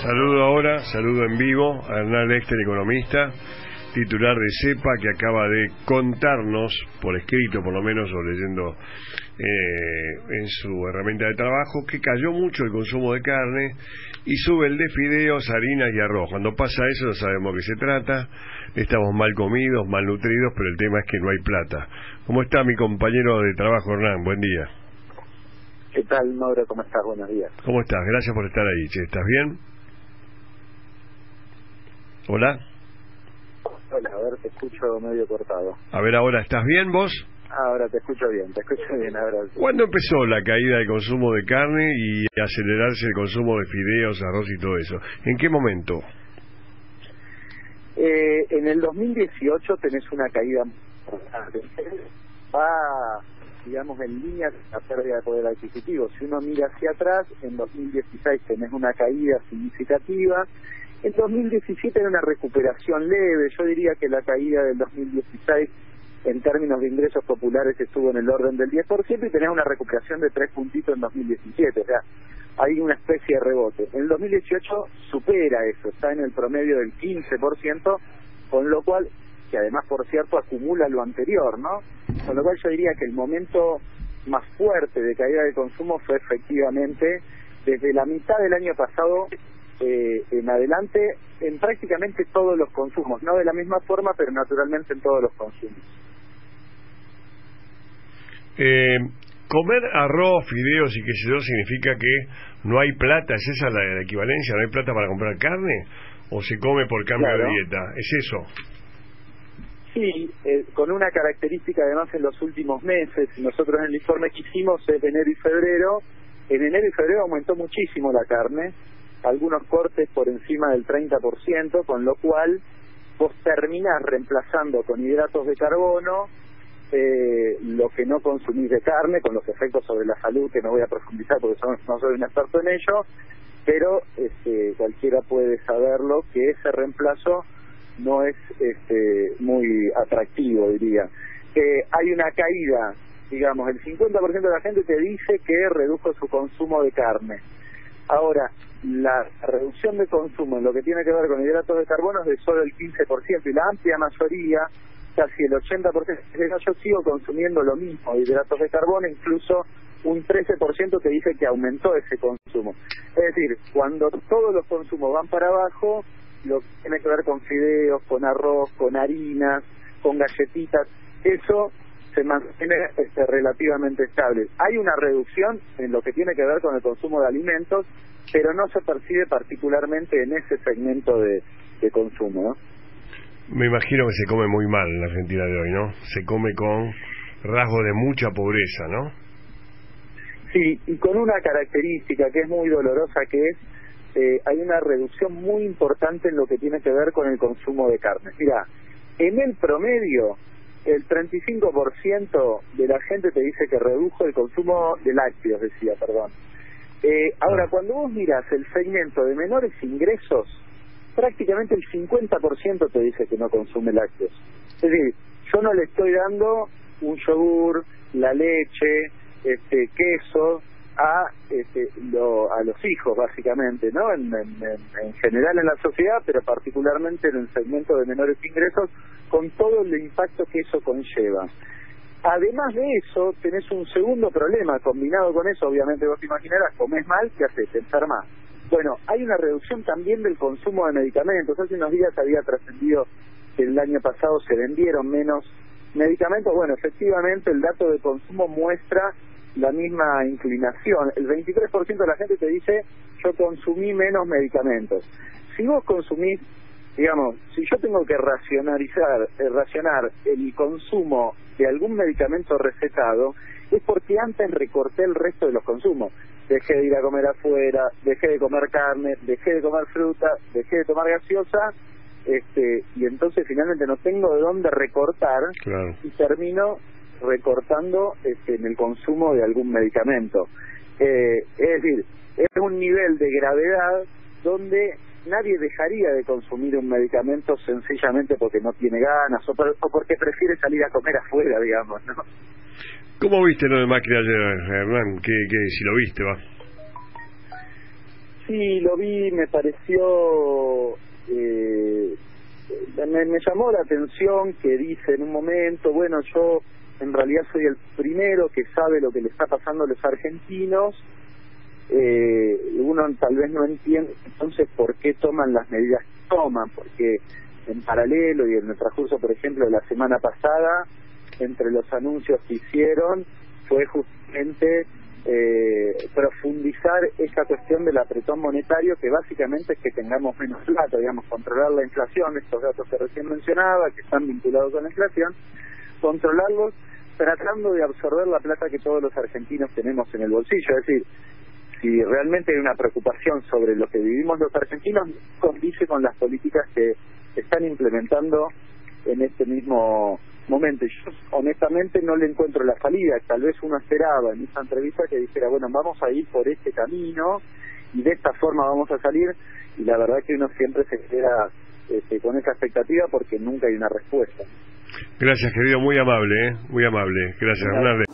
Saludo en vivo a Hernán Lexter, economista, titular de CEPA, que acaba de contarnos, por escrito por lo menos, o leyendo en su herramienta de trabajo, que cayó mucho el consumo de carne y sube el de fideos, harinas y arroz. Cuando pasa eso no sabemos de qué se trata, estamos mal comidos, mal nutridos, pero el tema es que no hay plata. ¿Cómo está mi compañero de trabajo, Hernán? Buen día. ¿Qué tal, Mauro? ¿Cómo estás? Buenos días. ¿Cómo estás? Gracias por estar ahí. Che, ¿estás bien? ¿Hola? Hola, a ver, te escucho medio cortado. A ver, ahora, ¿estás bien vos? Ahora te escucho bien, ahora sí. ¿Cuándo empezó la caída del consumo de carne y acelerarse el consumo de fideos, arroz y todo eso? ¿En qué momento? En el 2018 tenés una caída importante. Va, digamos, en línea con la pérdida de poder adquisitivo. Si uno mira hacia atrás, en 2016 tenés una caída significativa. En 2017 era una recuperación leve. Yo diría que la caída del 2016 en términos de ingresos populares estuvo en el orden del 10% y tenés una recuperación de 3 puntitos en 2017. O sea, hay una especie de rebote. En el 2018 supera eso, está en el promedio del 15%, con lo cual, que además, por cierto, acumula lo anterior, ¿no? Con lo cual yo diría que el momento más fuerte de caída de consumo fue efectivamente desde la mitad del año pasado en adelante, en prácticamente todos los consumos, no de la misma forma, pero naturalmente en todos los consumos. Comer arroz, fideos y qué sé yo significa que no hay plata. ¿Es esa la equivalencia? ¿No hay plata para comprar carne? ¿O se come por cambio de dieta? ¿Es eso? Sí, con una característica además en los últimos meses. Nosotros en el informe que hicimos es de enero y febrero. En enero y febrero aumentó muchísimo la carne, algunos cortes por encima del 30%, con lo cual vos terminás reemplazando con hidratos de carbono lo que no consumís de carne, con los efectos sobre la salud que no voy a profundizar porque no soy un experto en ello, pero cualquiera puede saberlo, que ese reemplazo no es muy atractivo, diría. Hay una caída, digamos, el 50% de la gente te dice que redujo su consumo de carne. Ahora, la reducción de consumo en lo que tiene que ver con hidratos de carbono es de solo el 15%, y la amplia mayoría, casi el 80%, yo sigo consumiendo lo mismo, hidratos de carbono, incluso un 13% te dice que aumentó ese consumo. Es decir, cuando todos los consumos van para abajo, lo que tiene que ver con fideos, con arroz, con harinas, con galletitas, eso se mantiene relativamente estable. Hay una reducción en lo que tiene que ver con el consumo de alimentos, pero no se percibe particularmente en ese segmento de consumo, ¿no? Me imagino que se come muy mal en la Argentina de hoy, ¿no? Se come con rasgos de mucha pobreza, ¿no? Sí, y con una característica que es muy dolorosa, que es hay una reducción muy importante en lo que tiene que ver con el consumo de carne. Mira, en el promedio, el 35% de la gente te dice que redujo el consumo de lácteos, Ahora, cuando vos mirás el segmento de menores ingresos, prácticamente el 50% te dice que no consume lácteos. Es decir, yo no le estoy dando un yogur, la leche, queso a los hijos, básicamente, ¿no? En general en la sociedad, pero particularmente en el segmento de menores ingresos, con todo el impacto que eso conlleva. Además de eso, tenés un segundo problema. Combinado con eso, obviamente vos te imaginarás, comés mal, ¿qué haces? Te enfermas. Bueno, hay una reducción también del consumo de medicamentos. Hace unos días había trascendido que el año pasado se vendieron menos medicamentos. Bueno, efectivamente el dato de consumo muestra la misma inclinación. El 23% de la gente te dice, yo consumí menos medicamentos. Si vos consumís, digamos, si yo tengo que racionar el consumo de algún medicamento recetado, es porque antes recorté el resto de los consumos. Dejé de ir a comer afuera, dejé de comer carne, dejé de comer fruta, dejé de tomar gaseosa, y entonces finalmente no tengo de dónde recortar. Claro. Y termino recortando en el consumo de algún medicamento. Es decir, es un nivel de gravedad donde nadie dejaría de consumir un medicamento sencillamente porque no tiene ganas o porque prefiere salir a comer afuera, digamos, ¿no? ¿Cómo viste lo de Macri ayer, Hernán? Que si lo viste, va. Sí, lo vi, me pareció, me llamó la atención que dice en un momento, bueno, yo en realidad soy el primero que sabe lo que le está pasando a los argentinos. Uno tal vez no entiende entonces por qué toman las medidas que toman, porque en paralelo y en el transcurso, por ejemplo, de la semana pasada, entre los anuncios que hicieron fue justamente profundizar esta cuestión del apretón monetario, que básicamente es que tengamos menos plata, digamos, controlar la inflación, estos datos que recién mencionaba, que están vinculados con la inflación, controlarlos tratando de absorber la plata que todos los argentinos tenemos en el bolsillo. Es decir, si realmente hay una preocupación sobre lo que vivimos los argentinos, condice con las políticas que están implementando en este mismo momento. Yo honestamente no le encuentro la salida. Tal vez uno esperaba en esta entrevista que dijera, bueno, vamos a ir por este camino y de esta forma vamos a salir, y la verdad que uno siempre se queda con esa expectativa porque nunca hay una respuesta. Gracias, querido, muy amable, muy amable. Gracias, Hernández.